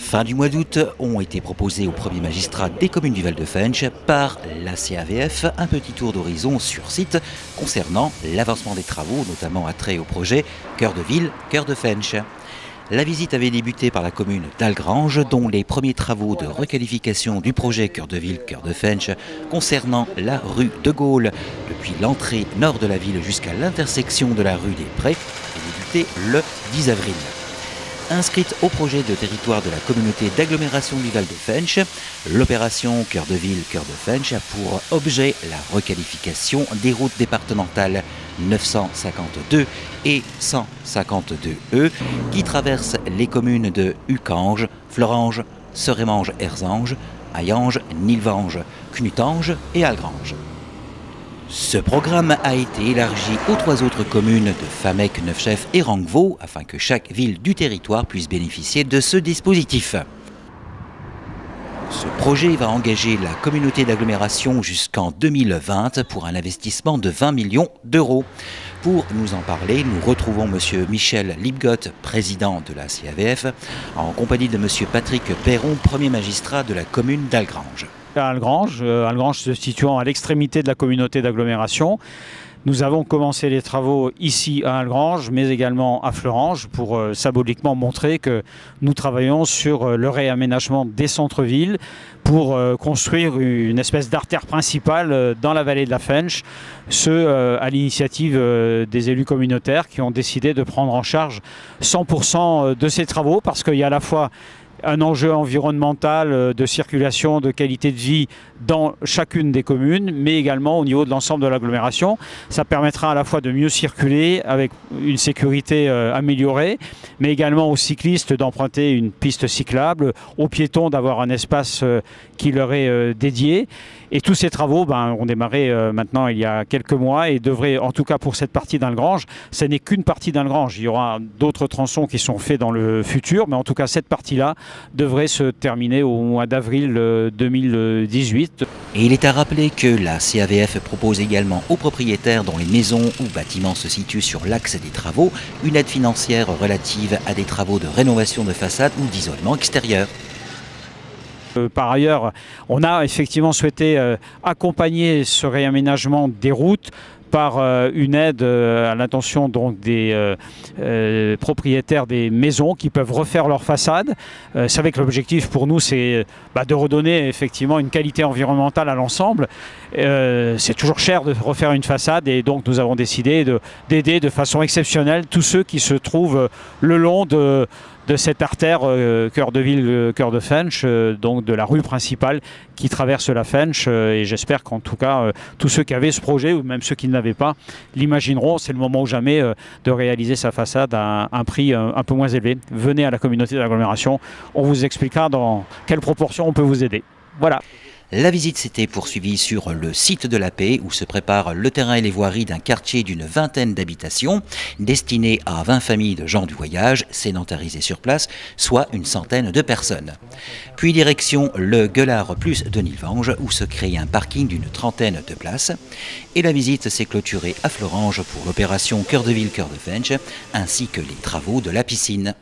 Fin du mois d'août ont été proposés au premier magistrat des communes du Val-de-Fensch par la CAVF un petit tour d'horizon sur site concernant l'avancement des travaux, notamment attrait au projet Cœur de Ville, Cœur de Fensch. La visite avait débuté par la commune d'Algrange, dont les premiers travaux de requalification du projet Cœur de Ville, Cœur de Fensch concernant la rue de Gaulle, depuis l'entrée nord de la ville jusqu'à l'intersection de la rue des Prés, avaient débuté le 10 avril. Inscrite au projet de territoire de la communauté d'agglomération du Val-de-Fensch, l'opération Cœur de Ville, Cœur de Fensch a pour objet la requalification des routes départementales 952 et 152E qui traversent les communes de Ucange, Florange, Serémange-Erzange, Hayange, Nilvange, Knutange et Algrange. Ce programme a été élargi aux 3 autres communes de Famec, Neufchef et Rangevaux afin que chaque ville du territoire puisse bénéficier de ce dispositif. Ce projet va engager la communauté d'agglomération jusqu'en 2020 pour un investissement de 20 millions d'euros. Pour nous en parler, nous retrouvons M. Michel Lipgott, président de la CAVF, en compagnie de M. Patrick Perron, premier magistrat de la commune d'Algrange. Algrange se situant à l'extrémité de la communauté d'agglomération. Nous avons commencé les travaux ici à Algrange, mais également à Florange, pour symboliquement montrer que nous travaillons sur le réaménagement des centres-villes pour construire une espèce d'artère principale dans la vallée de la Fensch, à l'initiative des élus communautaires qui ont décidé de prendre en charge 100% de ces travaux, parce qu'il y a à la fois un enjeu environnemental de circulation, de qualité de vie dans chacune des communes, mais également au niveau de l'ensemble de l'agglomération. Ça permettra à la fois de mieux circuler avec une sécurité améliorée, mais également aux cyclistes d'emprunter une piste cyclable, aux piétons d'avoir un espace qui leur est dédié. Et tous ces travaux ont démarré maintenant il y a quelques mois et devraient, en tout cas pour cette partie d'Algrange, ce n'est qu'une partie d'Algrange. Il y aura d'autres tronçons qui sont faits dans le futur, mais en tout cas cette partie-là devrait se terminer au mois d'avril 2018. Et il est à rappeler que la CAVF propose également aux propriétaires dont les maisons ou bâtiments se situent sur l'axe des travaux une aide financière relative à des travaux de rénovation de façade ou d'isolement extérieur. Par ailleurs, on a effectivement souhaité accompagner ce réaménagement des routes par une aide à l'intention donc des propriétaires des maisons qui peuvent refaire leur façade. C'est vrai que l'objectif pour nous c'est de redonner effectivement une qualité environnementale à l'ensemble. C'est toujours cher de refaire une façade et donc nous avons décidé d'aider de façon exceptionnelle tous ceux qui se trouvent le long de cette artère Cœur de Ville, Cœur de Fensch, donc de la rue principale qui traverse la Fensch. Et j'espère qu'en tout cas, tous ceux qui avaient ce projet, ou même ceux qui ne l'avaient pas, l'imagineront. C'est le moment ou jamais de réaliser sa façade à un prix un peu moins élevé. Venez à la communauté d'agglomération, on vous expliquera dans quelle proportion on peut vous aider. Voilà. La visite s'était poursuivie sur le site de la Paix où se prépare le terrain et les voiries d'un quartier d'une vingtaine d'habitations destiné à 20 familles de gens du voyage sédentarisées sur place, soit une centaine de personnes. Puis direction le Gueulard Plus de Nilvange où se crée un parking d'une trentaine de places. Et la visite s'est clôturée à Florange pour l'opération Cœur de Ville, Cœur de Fensch ainsi que les travaux de la piscine.